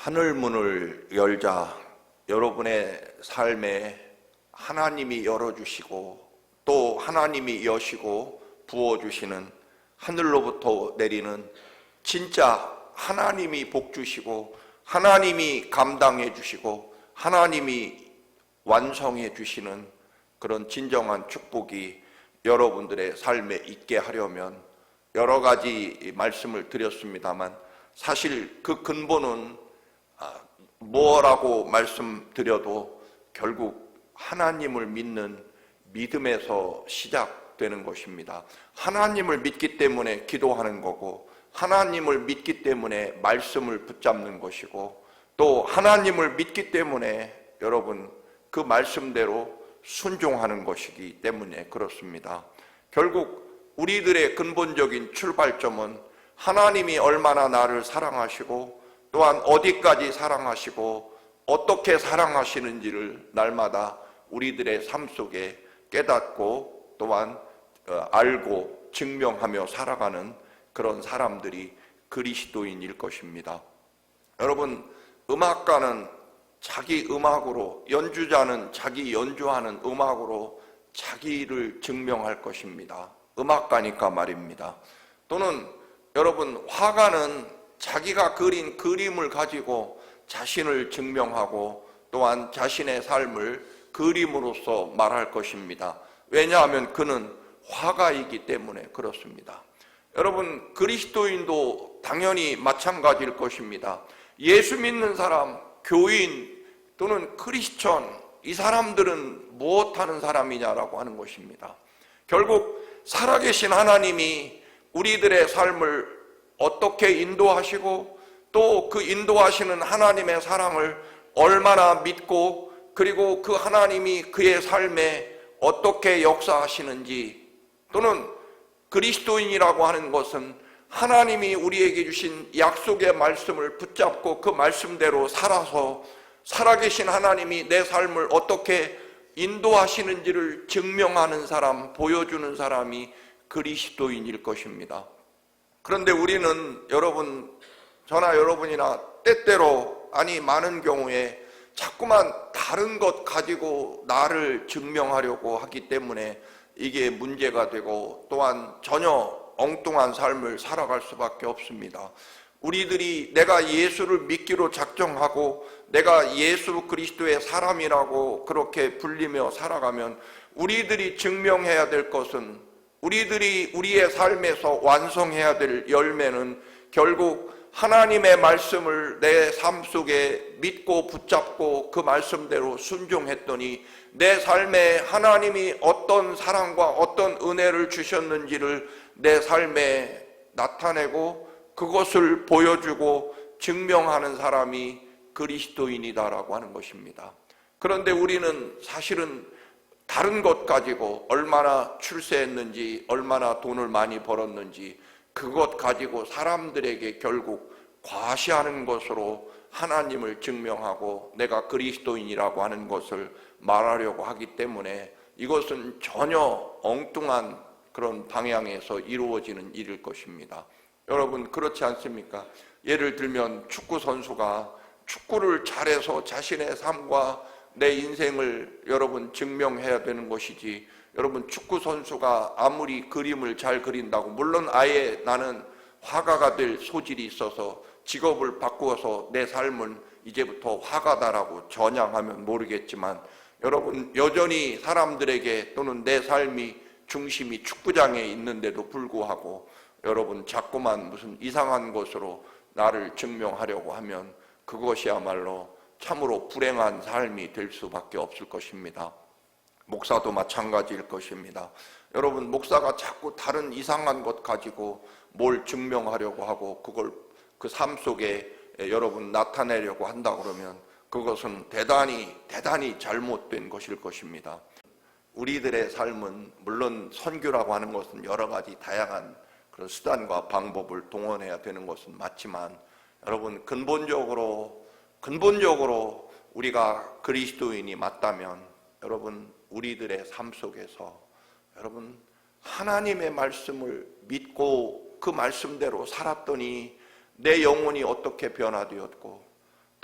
하늘 문을 열자. 여러분의 삶에 하나님이 열어주시고 또 하나님이 여시고 부어주시는, 하늘로부터 내리는 진짜 하나님이 복 주시고 하나님이 감당해 주시고 하나님이 완성해 주시는 그런 진정한 축복이 여러분들의 삶에 있게 하려면 여러 가지 말씀을 드렸습니다만, 사실 그 근본은 뭐라고 말씀드려도 결국 하나님을 믿는 믿음에서 시작되는 것입니다. 하나님을 믿기 때문에 기도하는 거고, 하나님을 믿기 때문에 말씀을 붙잡는 것이고, 또 하나님을 믿기 때문에 여러분 그 말씀대로 순종하는 것이기 때문에 그렇습니다. 결국 우리들의 근본적인 출발점은 하나님이 얼마나 나를 사랑하시고 또한 어디까지 사랑하시고 어떻게 사랑하시는지를 날마다 우리들의 삶 속에 깨닫고 또한 알고 증명하며 살아가는 그런 사람들이 그리스도인일 것입니다. 여러분, 음악가는 자기 음악으로, 연주자는 자기 연주하는 음악으로 자기를 증명할 것입니다. 음악가니까 말입니다. 또는 여러분, 화가는 자기가 그린 그림을 가지고 자신을 증명하고 또한 자신의 삶을 그림으로써 말할 것입니다. 왜냐하면 그는 화가이기 때문에 그렇습니다. 여러분, 그리스도인도 당연히 마찬가지일 것입니다. 예수 믿는 사람, 교인 또는 크리스천, 이 사람들은 무엇하는 사람이냐라고 하는 것입니다. 결국 살아계신 하나님이 우리들의 삶을 어떻게 인도하시고 또 그 인도하시는 하나님의 사랑을 얼마나 믿고, 그리고 그 하나님이 그의 삶에 어떻게 역사하시는지, 또는 그리스도인이라고 하는 것은 하나님이 우리에게 주신 약속의 말씀을 붙잡고 그 말씀대로 살아서 살아계신 하나님이 내 삶을 어떻게 인도하시는지를 증명하는 사람, 보여주는 사람이 그리스도인일 것입니다. 그런데 우리는 여러분, 저나 여러분이나 때때로, 아니 많은 경우에 자꾸만 다른 것 가지고 나를 증명하려고 하기 때문에 이게 문제가 되고 또한 전혀 엉뚱한 삶을 살아갈 수밖에 없습니다. 우리들이 내가 예수를 믿기로 작정하고 내가 예수 그리스도의 사람이라고 그렇게 불리며 살아가면 우리들이 증명해야 될 것은, 우리들이 우리의 삶에서 완성해야 될 열매는 결국 하나님의 말씀을 내 삶 속에 믿고 붙잡고 그 말씀대로 순종했더니 내 삶에 하나님이 어떤 사랑과 어떤 은혜를 주셨는지를 내 삶에 나타내고 그것을 보여주고 증명하는 사람이 그리스도인이다라고 하는 것입니다. 그런데 우리는 사실은 다른 것 가지고 얼마나 출세했는지, 얼마나 돈을 많이 벌었는지, 그것 가지고 사람들에게 결국 과시하는 것으로 하나님을 증명하고 내가 그리스도인이라고 하는 것을 말하려고 하기 때문에 이것은 전혀 엉뚱한 그런 방향에서 이루어지는 일일 것입니다. 여러분, 그렇지 않습니까? 예를 들면 축구 선수가 축구를 잘해서 자신의 삶과 내 인생을 여러분 증명해야 되는 것이지, 여러분 축구 선수가 아무리 그림을 잘 그린다고, 물론 아예 나는 화가가 될 소질이 있어서 직업을 바꾸어서 내 삶은 이제부터 화가다라고 전향하면 모르겠지만, 여러분 여전히 사람들에게 또는 내 삶이 중심이 축구장에 있는데도 불구하고 여러분 자꾸만 무슨 이상한 것으로 나를 증명하려고 하면 그것이야말로 참으로 불행한 삶이 될 수밖에 없을 것입니다. 목사도 마찬가지일 것입니다. 여러분, 목사가 자꾸 다른 이상한 것 가지고 뭘 증명하려고 하고 그걸 그 삶 속에 여러분 나타내려고 한다 그러면 그것은 대단히 잘못된 것일 것입니다. 우리들의 삶은 물론 선교라고 하는 것은 여러 가지 다양한 그런 수단과 방법을 동원해야 되는 것은 맞지만, 여러분 근본적으로 우리가 그리스도인이 맞다면 여러분 우리들의 삶 속에서 여러분 하나님의 말씀을 믿고 그 말씀대로 살았더니 내 영혼이 어떻게 변화되었고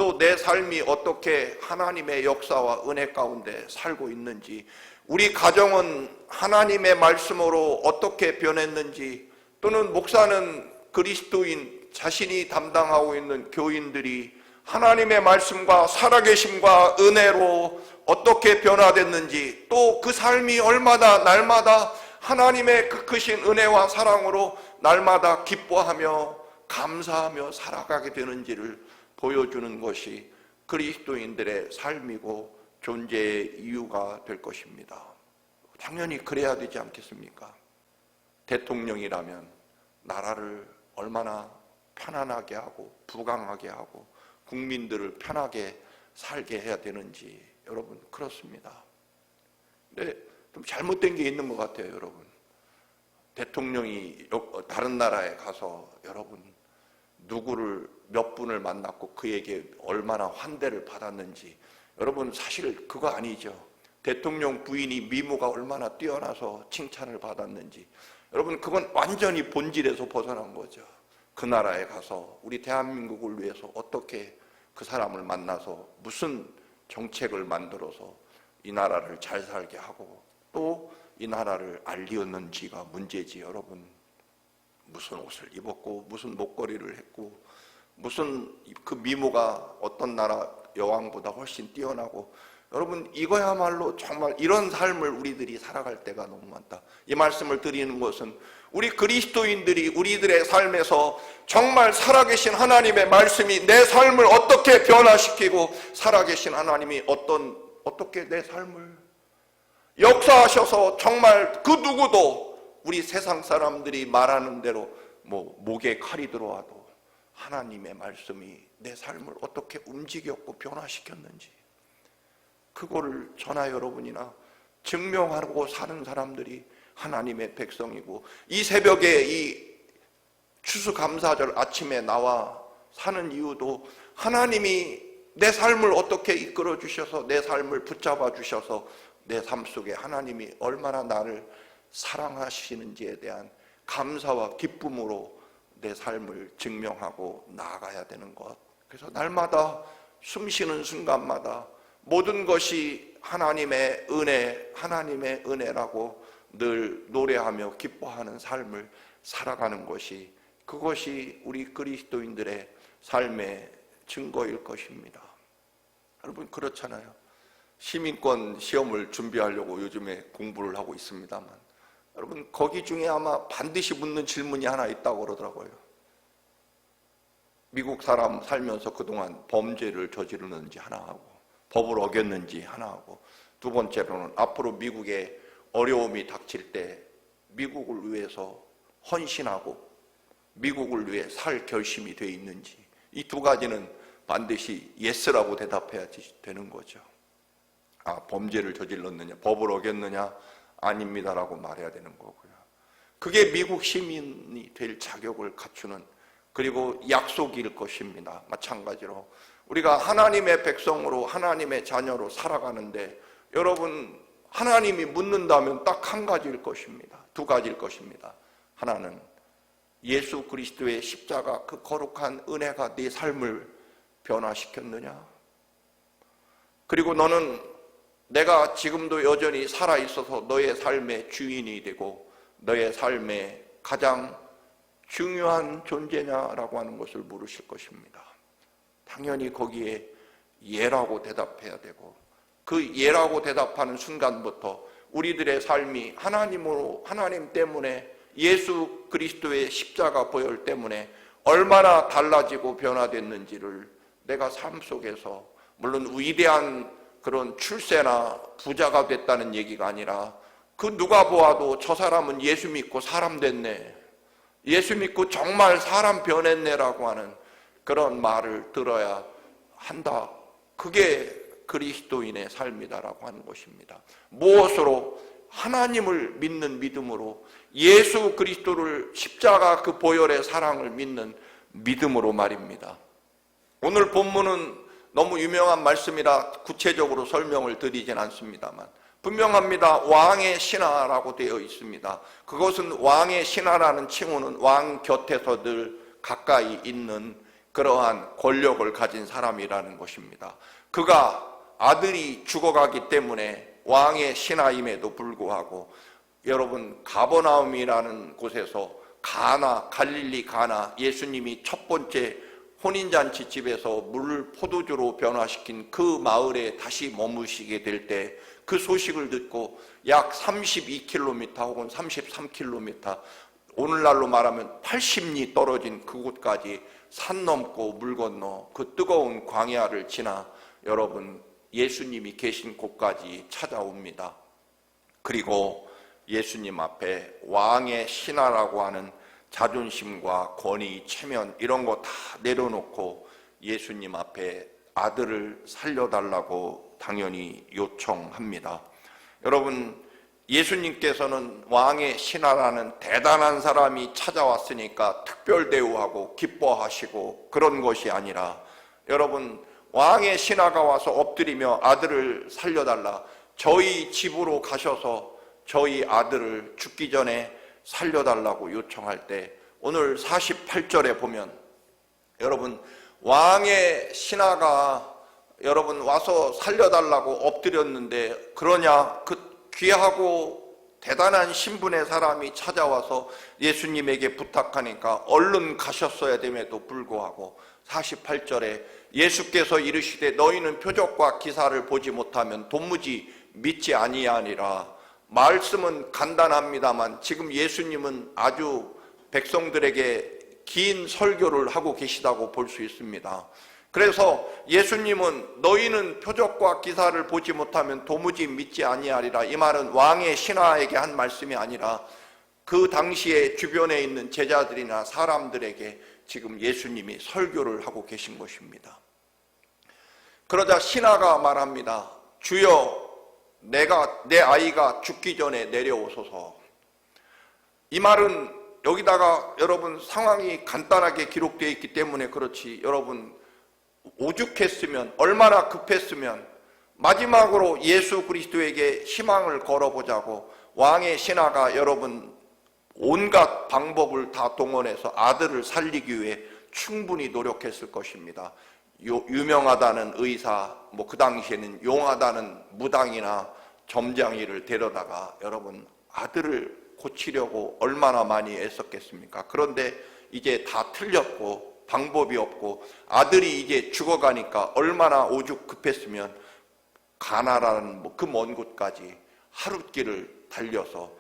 또 내 삶이 어떻게 하나님의 역사와 은혜 가운데 살고 있는지, 우리 가정은 하나님의 말씀으로 어떻게 변했는지, 또는 목사는 그리스도인 자신이 담당하고 있는 교인들이 하나님의 말씀과 살아계심과 은혜로 어떻게 변화됐는지, 또 그 삶이 얼마나 날마다 하나님의 그 크신 은혜와 사랑으로 날마다 기뻐하며 감사하며 살아가게 되는지를 보여주는 것이 그리스도인들의 삶이고 존재의 이유가 될 것입니다. 당연히 그래야 되지 않겠습니까? 대통령이라면 나라를 얼마나 편안하게 하고 부강하게 하고 국민들을 편하게 살게 해야 되는지, 여러분 그렇습니다. 근데 좀 잘못된 게 있는 것 같아요. 여러분, 대통령이 다른 나라에 가서 여러분 누구를 몇 분을 만났고 그에게 얼마나 환대를 받았는지, 여러분 사실 그거 아니죠. 대통령 부인이 미모가 얼마나 뛰어나서 칭찬을 받았는지, 여러분 그건 완전히 본질에서 벗어난 거죠. 그 나라에 가서 우리 대한민국을 위해서 어떻게 그 사람을 만나서 무슨 정책을 만들어서 이 나라를 잘 살게 하고 또 이 나라를 알리었는지가 문제지. 여러분, 무슨 옷을 입었고 무슨 목걸이를 했고 무슨 그 미모가 어떤 나라 여왕보다 훨씬 뛰어나고, 여러분 이거야말로 정말 이런 삶을 우리들이 살아갈 때가 너무 많다. 이 말씀을 드리는 것은 우리 그리스도인들이 우리들의 삶에서 정말 살아계신 하나님의 말씀이 내 삶을 어떻게 변화시키고 살아계신 하나님이 어떻게 내 삶을 역사하셔서 정말 그 누구도 우리 세상 사람들이 말하는 대로 목에 칼이 들어와도 하나님의 말씀이 내 삶을 어떻게 움직였고 변화시켰는지, 그거를 저나 여러분이나 증명하고 사는 사람들이 하나님의 백성이고, 이 새벽에 이 추수감사절 아침에 나와 사는 이유도 하나님이 내 삶을 어떻게 이끌어 주셔서 내 삶을 붙잡아 주셔서 내 삶 속에 하나님이 얼마나 나를 사랑하시는지에 대한 감사와 기쁨으로 내 삶을 증명하고 나아가야 되는 것. 그래서 날마다 숨쉬는 순간마다 모든 것이 하나님의 은혜라고 늘 노래하며 기뻐하는 삶을 살아가는 것이, 그것이 우리 그리스도인들의 삶의 증거일 것입니다. 여러분 그렇잖아요. 시민권 시험을 준비하려고 요즘에 공부를 하고 있습니다만, 여러분 거기 중에 아마 반드시 묻는 질문이 하나 있다고 그러더라고요. 미국 사람 살면서 그동안 범죄를 저지르는지 하나 하고, 법을 어겼는지 하나 하고, 두 번째로는 앞으로 미국에 어려움이 닥칠 때 미국을 위해서 헌신하고 미국을 위해 살 결심이 돼 있는지, 이 두 가지는 반드시 예스라고 대답해야 되는 거죠. 범죄를 저질렀느냐, 법을 어겼느냐, 아닙니다라고 말해야 되는 거고요. 그게 미국 시민이 될 자격을 갖추는, 그리고 약속일 것입니다. 마찬가지로 우리가 하나님의 백성으로 하나님의 자녀로 살아가는데, 여러분 하나님이 묻는다면 딱 한 가지일 것입니다. 두 가지일 것입니다. 하나는 예수 그리스도의 십자가 그 거룩한 은혜가 네 삶을 변화시켰느냐, 그리고 너는 내가 지금도 여전히 살아있어서 너의 삶의 주인이 되고 너의 삶의 가장 중요한 존재냐라고 하는 것을 물으실 것입니다. 당연히 거기에 예라고 대답해야 되고, 그 예라고 대답하는 순간부터 우리들의 삶이 하나님 때문에, 예수 그리스도의 십자가 보혈 때문에 얼마나 달라지고 변화됐는지를 내가 삶 속에서, 물론 위대한 그런 출세나 부자가 됐다는 얘기가 아니라, 그 누가 보아도 저 사람은 예수 믿고 사람 됐네, 예수 믿고 정말 사람 변했네라고 하는 그런 말을 들어야 한다. 그게 그리스도인의 삶이다라고 하는 것입니다. 무엇으로? 하나님을 믿는 믿음으로, 예수 그리스도를 십자가 그 보혈의 사랑을 믿는 믿음으로 말입니다. 오늘 본문은 너무 유명한 말씀이라 구체적으로 설명을 드리진 않습니다만 분명합니다. 왕의 신하라고 되어 있습니다. 그것은 왕의 신하라는 칭호는 왕 곁에서 늘 가까이 있는 그러한 권력을 가진 사람이라는 것입니다. 그가 아들이 죽어가기 때문에 왕의 신하임에도 불구하고 여러분 가버나움이라는 곳에서 갈릴리 가나 예수님이 첫 번째 혼인잔치 집에서 물을 포도주로 변화시킨 그 마을에 다시 머무시게 될 때 그 소식을 듣고 약 32km 혹은 33km, 오늘날로 말하면 80리 떨어진 그곳까지 산 넘고 물 건너 그 뜨거운 광야를 지나 여러분 예수님이 계신 곳까지 찾아옵니다. 그리고 예수님 앞에 왕의 신하라고 하는 자존심과 권위, 체면 이런 거 다 내려놓고 예수님 앞에 아들을 살려달라고 당연히 요청합니다. 여러분, 예수님께서는 왕의 신하라는 대단한 사람이 찾아왔으니까 특별 대우하고 기뻐하시고 그런 것이 아니라, 여러분, 왕의 신하가 와서 엎드리며 아들을 살려달라, 저희 집으로 가셔서 저희 아들을 죽기 전에 살려달라고 요청할 때, 오늘 48절에 보면 여러분 왕의 신하가 여러분 와서 살려달라고 엎드렸는데, 그러냐, 그 귀하고 대단한 신분의 사람이 찾아와서 예수님에게 부탁하니까 얼른 가셨어야 됨에도 불구하고 48절에 예수께서 이르시되 너희는 표적과 기사를 보지 못하면 도무지 믿지 아니하니라. 말씀은 간단합니다만 지금 예수님은 아주 백성들에게 긴 설교를 하고 계시다고 볼 수 있습니다. 그래서 예수님은 너희는 표적과 기사를 보지 못하면 도무지 믿지 아니하리라, 이 말은 왕의 신하에게 한 말씀이 아니라 그 당시에 주변에 있는 제자들이나 사람들에게 지금 예수님이 설교를 하고 계신 것입니다. 그러자 신하가 말합니다. 주여, 내 아이가 죽기 전에 내려오소서. 이 말은 여기다가 여러분 상황이 간단하게 기록되어 있기 때문에 그렇지, 여러분 오죽했으면, 얼마나 급했으면 마지막으로 예수 그리스도에게 희망을 걸어보자고 왕의 신하가 여러분 온갖 방법을 다 동원해서 아들을 살리기 위해 충분히 노력했을 것입니다. 유명하다는 의사, 그 당시에는 용하다는 무당이나 점장이를 데려다가 여러분 아들을 고치려고 얼마나 많이 애썼겠습니까? 그런데 이제 다 틀렸고 방법이 없고 아들이 이제 죽어가니까 얼마나 오죽 급했으면 가나라는 그 먼 곳까지 하룻길을 달려서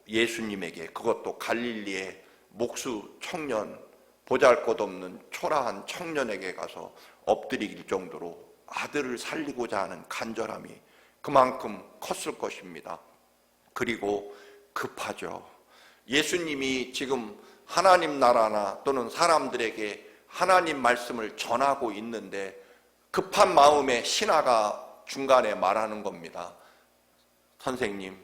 예수님에게, 그것도 갈릴리의 목수 청년, 보잘것없는 초라한 청년에게 가서 엎드리길 정도로 아들을 살리고자 하는 간절함이 그만큼 컸을 것입니다. 그리고 급하죠. 예수님이 지금 하나님 나라나 또는 사람들에게 하나님 말씀을 전하고 있는데 급한 마음에 신하가 중간에 말하는 겁니다. 선생님,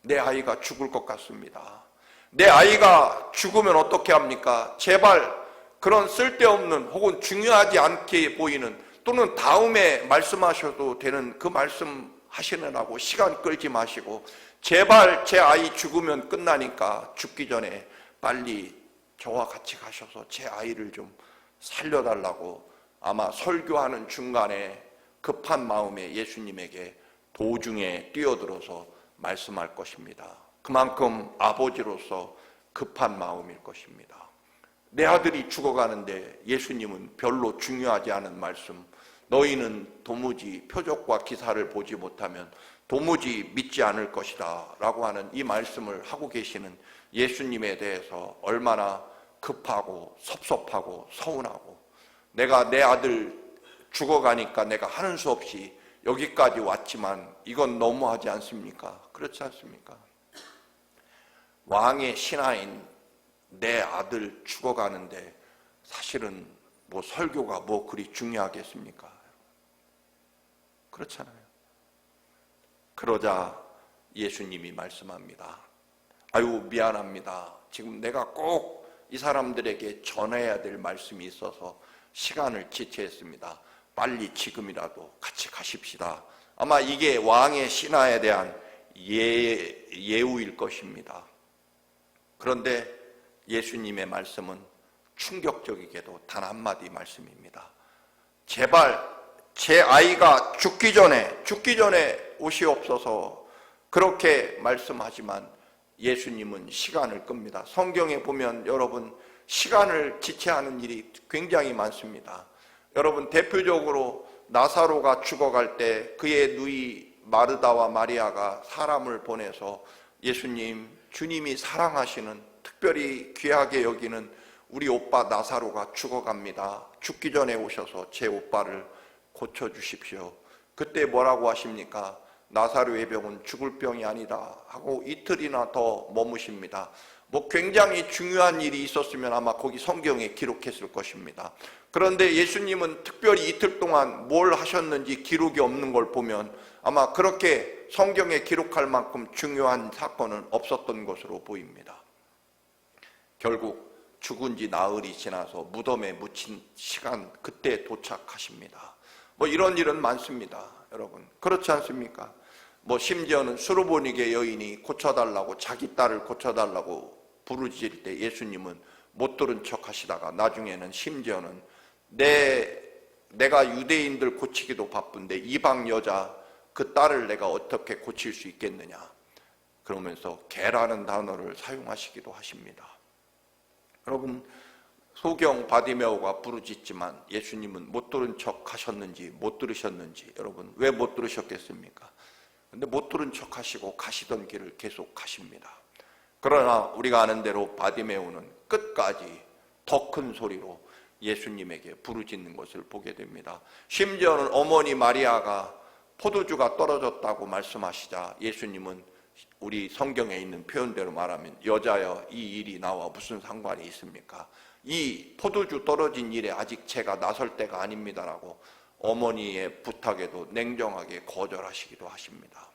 내 아이가 죽을 것 같습니다. 내 아이가 죽으면 어떻게 합니까? 제발 그런 쓸데없는 혹은 중요하지 않게 보이는, 또는 다음에 말씀하셔도 되는 그 말씀 하시느라고 시간 끌지 마시고 제발 제 아이 죽으면 끝나니까 죽기 전에 빨리 저와 같이 가셔서 제 아이를 좀 살려달라고 아마 설교하는 중간에 급한 마음에 예수님에게 도중에 뛰어들어서 말씀할 것입니다. 그만큼 아버지로서 급한 마음일 것입니다. 내 아들이 죽어가는데 예수님은 별로 중요하지 않은 말씀, 너희는 도무지 표적과 기사를 보지 못하면 도무지 믿지 않을 것이다 라고 하는 이 말씀을 하고 계시는 예수님에 대해서 얼마나 급하고 섭섭하고 서운하고, 내가 내 아들 죽어가니까 내가 하는 수 없이 여기까지 왔지만 이건 너무하지 않습니까? 그렇지 않습니까? 왕의 신하인 내 아들 죽어가는데 사실은 설교가 그리 중요하겠습니까? 그렇잖아요. 그러자 예수님이 말씀합니다. 아유, 미안합니다. 지금 내가 꼭 이 사람들에게 전해야 될 말씀이 있어서 시간을 지체했습니다. 빨리 지금이라도 같이 가십시다. 아마 이게 왕의 신하에 대한 예우일 것입니다. 그런데 예수님의 말씀은 충격적이게도 단 한마디 말씀입니다. 제발 제 아이가 죽기 전에 오시옵소서, 그렇게 말씀하지만 예수님은 시간을 끕니다. 성경에 보면 여러분, 시간을 지체하는 일이 굉장히 많습니다. 여러분, 대표적으로 나사로가 죽어갈 때 그의 누이 마르다와 마리아가 사람을 보내서 예수님, 주님이 사랑하시는, 특별히 귀하게 여기는 우리 오빠 나사로가 죽어갑니다. 죽기 전에 오셔서 제 오빠를 고쳐주십시오. 그때 뭐라고 하십니까? 나사로의 병은 죽을 병이 아니다 하고 이틀이나 더 머무십니다. 뭐 굉장히 중요한 일이 있었으면 아마 거기 성경에 기록했을 것입니다. 그런데 예수님은 특별히 이틀 동안 뭘 하셨는지 기록이 없는 걸 보면 아마 그렇게 성경에 기록할 만큼 중요한 사건은 없었던 것으로 보입니다. 결국 죽은 지 나흘이 지나서 무덤에 묻힌 시간, 그때 도착하십니다. 뭐 이런 일은 많습니다, 여러분. 그렇지 않습니까? 뭐 심지어는 수르보니게 여인이 고쳐달라고, 자기 딸을 고쳐달라고 부르짖을 때 예수님은 못 들은 척 하시다가 나중에는 심지어는 내가 유대인들 고치기도 바쁜데 이방 여자 그 딸을 내가 어떻게 고칠 수 있겠느냐, 그러면서 개라는 단어를 사용하시기도 하십니다. 여러분, 소경 바디메오가 부르짖지만 예수님은 못 들은 척 하셨는지 못 들으셨는지, 여러분 왜 못 들으셨겠습니까? 근데 못 들은 척 하시고 가시던 길을 계속 가십니다. 그러나 우리가 아는 대로 바디메오는 끝까지 더 큰 소리로 예수님에게 부르짖는 것을 보게 됩니다. 심지어는 어머니 마리아가 포도주가 떨어졌다고 말씀하시자 예수님은 우리 성경에 있는 표현대로 말하면 여자여 이 일이 나와 무슨 상관이 있습니까? 이 포도주 떨어진 일에 아직 제가 나설 때가 아닙니다라고 어머니의 부탁에도 냉정하게 거절하시기도 하십니다.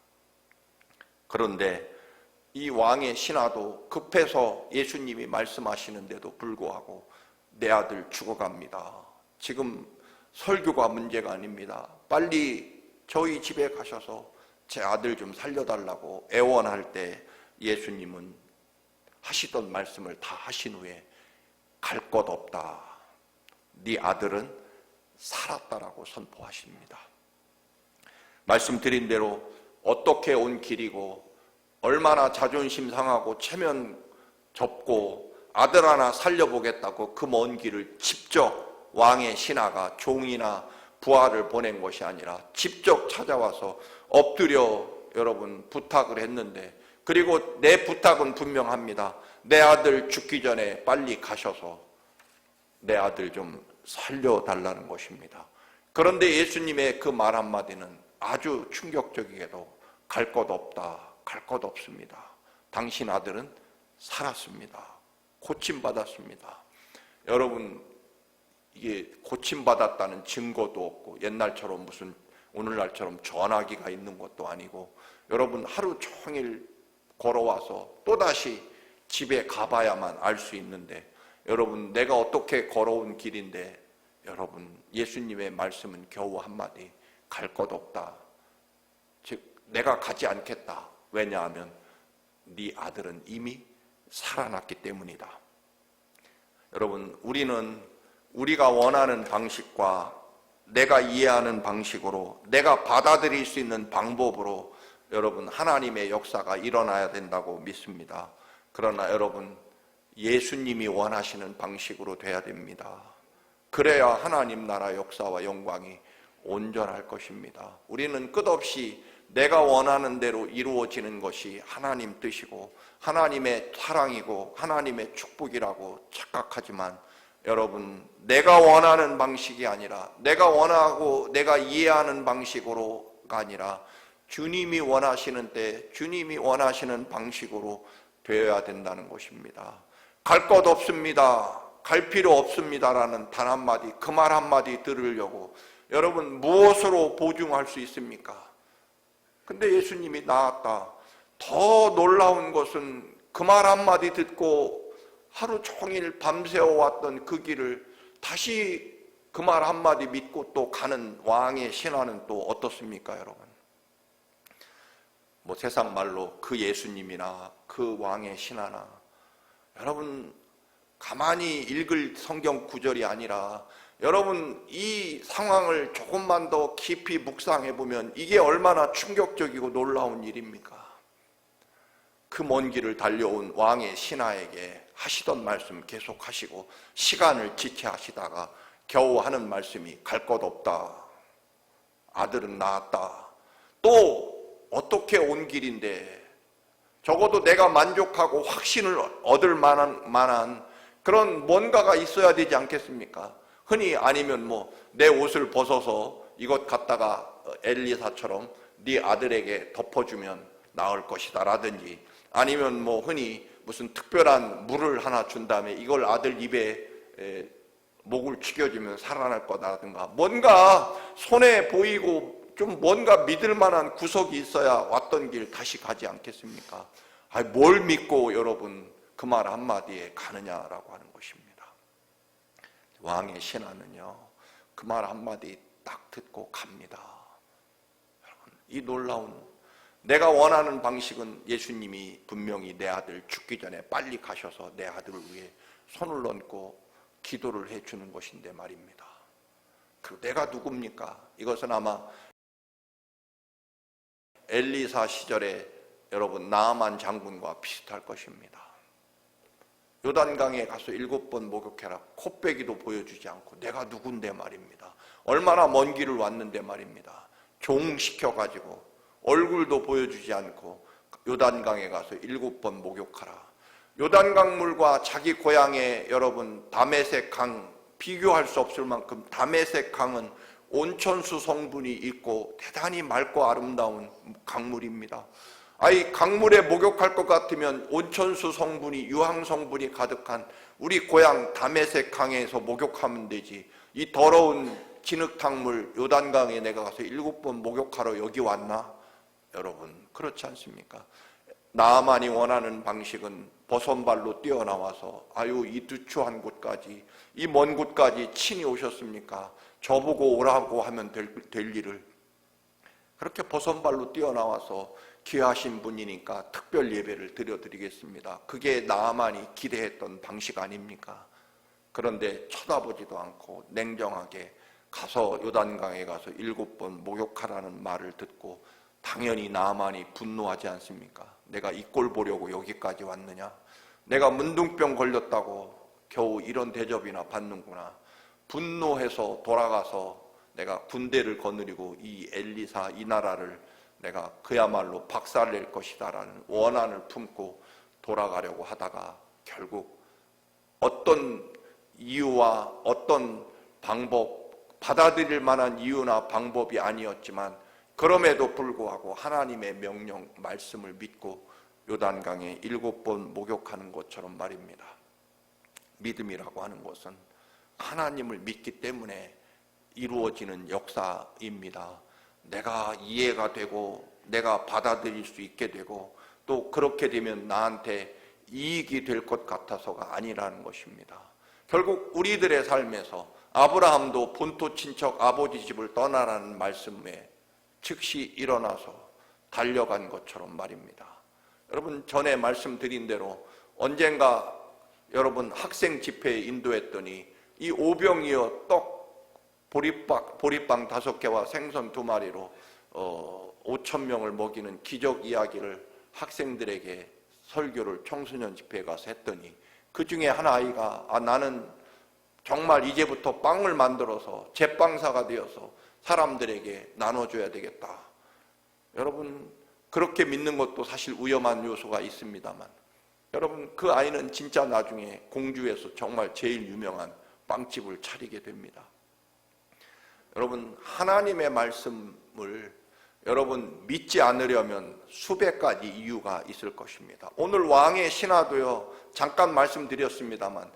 그런데 이 왕의 신하도 급해서 예수님이 말씀하시는데도 불구하고 내 아들 죽어갑니다. 지금 설교가 문제가 아닙니다. 빨리 저희 집에 가셔서 제 아들 좀 살려달라고 애원할 때 예수님은 하시던 말씀을 다 하신 후에 갈 것 없다, 네 아들은 살았다라고 선포하십니다. 말씀드린 대로 어떻게 온 길이고 얼마나 자존심 상하고 체면 접고 아들 하나 살려보겠다고 그 먼 길을 직접 왕의 신하가 종이나 부하를 보낸 것이 아니라 직접 찾아와서 엎드려 여러분 부탁을 했는데, 그리고 내 부탁은 분명합니다. 내 아들 죽기 전에 빨리 가셔서 내 아들 좀 살려달라는 것입니다. 그런데 예수님의 그 말 한마디는 아주 충격적이게도 갈 것 없다, 갈 것 없습니다. 당신 아들은 살았습니다. 고침받았습니다. 여러분, 이게 고침받았다는 증거도 없고 옛날처럼 무슨 오늘날처럼 전화기가 있는 것도 아니고, 여러분 하루 종일 걸어와서 또다시 집에 가봐야만 알 수 있는데, 여러분 내가 어떻게 걸어온 길인데 여러분 예수님의 말씀은 겨우 한마디, 갈 것 없다, 즉 내가 가지 않겠다. 왜냐하면 네 아들은 이미 살아났기 때문이다. 여러분, 우리는 우리가 원하는 방식과 내가 이해하는 방식으로, 내가 받아들일 수 있는 방법으로 여러분 하나님의 역사가 일어나야 된다고 믿습니다. 그러나 여러분, 예수님이 원하시는 방식으로 돼야 됩니다. 그래야 하나님 나라 역사와 영광이 온전할 것입니다. 우리는 끝없이 내가 원하는 대로 이루어지는 것이 하나님 뜻이고 하나님의 사랑이고 하나님의 축복이라고 착각하지만, 여러분 내가 원하는 방식이 아니라, 내가 원하고 내가 이해하는 방식으로가 아니라 주님이 원하시는 때 주님이 원하시는 방식으로 되어야 된다는 것입니다. 갈 것 없습니다, 갈 필요 없습니다라는 단 한마디, 그 말 한마디 들으려고 여러분 무엇으로 보증할 수 있습니까? 근데 예수님이 나았다. 더 놀라운 것은 그 말 한마디 듣고 하루 종일 밤새워 왔던 그 길을 다시 그 말 한마디 믿고 또 가는 왕의 신하는 또 어떻습니까, 여러분? 뭐 세상 말로 그 예수님이나 그 왕의 신하나, 여러분 가만히 읽을 성경 구절이 아니라 여러분 이 상황을 조금만 더 깊이 묵상해 보면 이게 얼마나 충격적이고 놀라운 일입니까? 그 먼 길을 달려온 왕의 신하에게 하시던 말씀 계속 하시고 시간을 지체하시다가 겨우 하는 말씀이 갈 것 없다. 아들은 낳았다. 또 어떻게 온 길인데 적어도 내가 만족하고 확신을 얻을 만한 그런 뭔가가 있어야 되지 않겠습니까? 흔히 아니면 뭐 내 옷을 벗어서 이것 갖다가 엘리사처럼 네 아들에게 덮어주면 나을 것이다 라든지, 아니면 뭐 흔히 무슨 특별한 물을 하나 준 다음에 이걸 아들 입에 목을 죽여주면 살아날 거다라든가, 뭔가 손에 보이고 좀 뭔가 믿을 만한 구석이 있어야 왔던 길 다시 가지 않겠습니까? 뭘 믿고 여러분 그 말 한마디에 가느냐라고 하는 것입니다. 왕의 신하는요 그 말 한마디 딱 듣고 갑니다. 여러분 이 놀라운, 내가 원하는 방식은 예수님이 분명히 내 아들 죽기 전에 빨리 가셔서 내 아들을 위해 손을 얹고 기도를 해주는 것인데 말입니다. 그리고 내가 누굽니까? 이것은 아마 엘리사 시절에 여러분 나아만 장군과 비슷할 것입니다. 요단강에 가서 7번 목욕해라. 코빼기도 보여주지 않고 내가 누군데 말입니다. 얼마나 먼 길을 왔는데 말입니다. 종시켜가지고 얼굴도 보여주지 않고 요단강에 가서 7번 목욕하라. 요단강 물과 자기 고향의 여러분 다메섹 강, 비교할 수 없을 만큼 다메섹 강은 온천수 성분이 있고 대단히 맑고 아름다운 강물입니다. 강물에 목욕할 것 같으면 온천수 성분이, 유황 성분이 가득한 우리 고향 다메섹 강에서 목욕하면 되지, 이 더러운 진흙탕물 요단강에 내가 가서 7번 목욕하러 여기 왔나? 여러분 그렇지 않습니까? 나아만이 원하는 방식은 버선발로 뛰어나와서 이 두추한 곳까지, 이 먼 곳까지 친히 오셨습니까? 저보고 오라고 하면 될 일을 그렇게 버선발로 뛰어나와서 귀하신 분이니까 특별 예배를 드려드리겠습니다. 그게 나아만이 기대했던 방식 아닙니까? 그런데 쳐다보지도 않고 냉정하게 가서 요단강에 가서 7번 목욕하라는 말을 듣고 당연히 나아만이 분노하지 않습니까? 내가 이 꼴 보려고 여기까지 왔느냐? 내가 문둥병 걸렸다고 겨우 이런 대접이나 받는구나. 분노해서 돌아가서 내가 군대를 거느리고 이 엘리사 이 나라를 내가 그야말로 박살낼 것이다 라는 원한을 품고 돌아가려고 하다가 결국 어떤 이유와 어떤 방법, 받아들일 만한 이유나 방법이 아니었지만 그럼에도 불구하고 하나님의 명령, 말씀을 믿고 요단강에 7번 목욕하는 것처럼 말입니다. 믿음이라고 하는 것은 하나님을 믿기 때문에 이루어지는 역사입니다. 내가 이해가 되고 내가 받아들일 수 있게 되고 또 그렇게 되면 나한테 이익이 될 것 같아서가 아니라는 것입니다. 결국 우리들의 삶에서 아브라함도 본토 친척 아버지 집을 떠나라는 말씀에 즉시 일어나서 달려간 것처럼 말입니다. 여러분 전에 말씀드린 대로 언젠가 여러분 학생 집회에 인도했더니 이 오병이어 떡 보리빵 5개와 생선 2마리로 5,000명을 먹이는 기적 이야기를 학생들에게 설교를 청소년 집회에 가서 했더니 그 중에 한 아이가 나는 정말 이제부터 빵을 만들어서 제빵사가 되어서 사람들에게 나눠줘야 되겠다. 여러분 그렇게 믿는 것도 사실 위험한 요소가 있습니다만 여러분 그 아이는 진짜 나중에 공주에서 정말 제일 유명한 빵집을 차리게 됩니다. 여러분 하나님의 말씀을 여러분 믿지 않으려면 수백 가지 이유가 있을 것입니다. 오늘 왕의 신하도요 잠깐 말씀드렸습니다만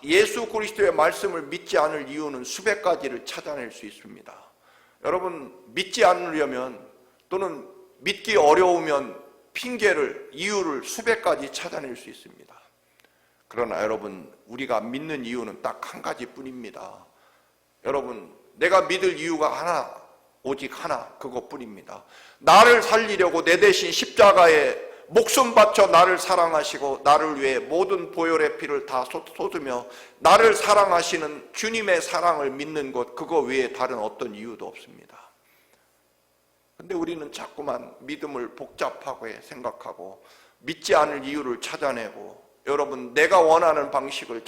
예수 그리스도의 말씀을 믿지 않을 이유는 수백 가지를 찾아낼 수 있습니다. 여러분 믿지 않으려면 또는 믿기 어려우면 핑계를, 이유를 수백 가지 찾아낼 수 있습니다. 그러나 여러분 우리가 믿는 이유는 딱 한 가지뿐입니다. 여러분 내가 믿을 이유가 하나, 오직 하나, 그것뿐입니다. 나를 살리려고 내 대신 십자가에 목숨 바쳐 나를 사랑하시고 나를 위해 모든 보혈의 피를 다 쏟으며 나를 사랑하시는 주님의 사랑을 믿는 것, 그거 외에 다른 어떤 이유도 없습니다. 근데 우리는 자꾸만 믿음을 복잡하게 생각하고 믿지 않을 이유를 찾아내고, 여러분, 내가 원하는 방식을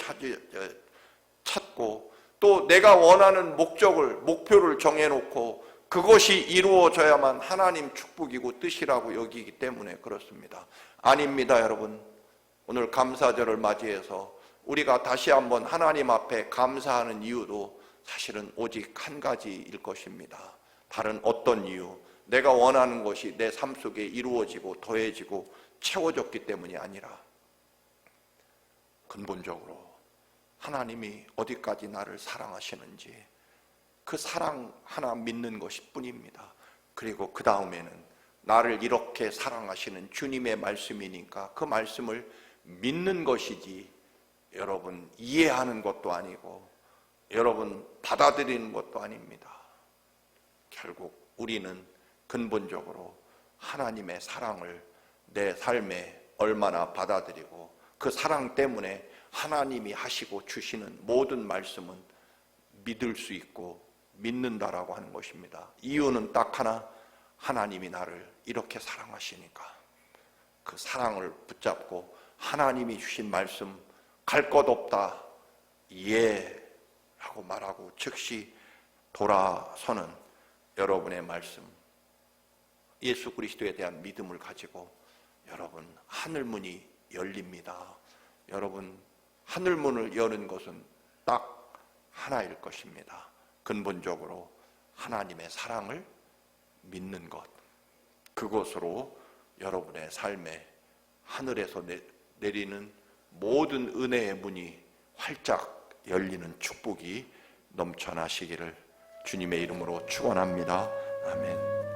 찾고 또 내가 원하는 목표를 정해놓고 그것이 이루어져야만 하나님 축복이고 뜻이라고 여기기 때문에 그렇습니다. 아닙니다, 여러분. 오늘 감사절을 맞이해서 우리가 다시 한번 하나님 앞에 감사하는 이유도 사실은 오직 한 가지일 것입니다. 다른 어떤 이유, 내가 원하는 것이 내 삶 속에 이루어지고 더해지고 채워졌기 때문이 아니라 근본적으로 하나님이 어디까지 나를 사랑하시는지 그 사랑 하나 믿는 것이 뿐입니다. 그리고 그 다음에는 나를 이렇게 사랑하시는 주님의 말씀이니까 그 말씀을 믿는 것이지, 여러분, 이해하는 것도 아니고 여러분 받아들이는 것도 아닙니다. 결국 우리는 근본적으로 하나님의 사랑을 내 삶에 얼마나 받아들이고 그 사랑 때문에 하나님이 하시고 주시는 모든 말씀은 믿을 수 있고 믿는다라고 하는 것입니다. 이유는 딱 하나, 하나님이 나를 이렇게 사랑하시니까 그 사랑을 붙잡고 하나님이 주신 말씀 갈 것 없다, 예 라고 말하고 즉시 돌아서는 여러분의 말씀, 예수 그리스도에 대한 믿음을 가지고 여러분 하늘문이 열립니다. 여러분 하늘문을 여는 것은 딱 하나일 것입니다. 근본적으로 하나님의 사랑을 믿는 것, 그것으로 여러분의 삶에 하늘에서 내리는 모든 은혜의 문이 활짝 열리는 축복이 넘쳐나시기를 주님의 이름으로 축원합니다. 아멘.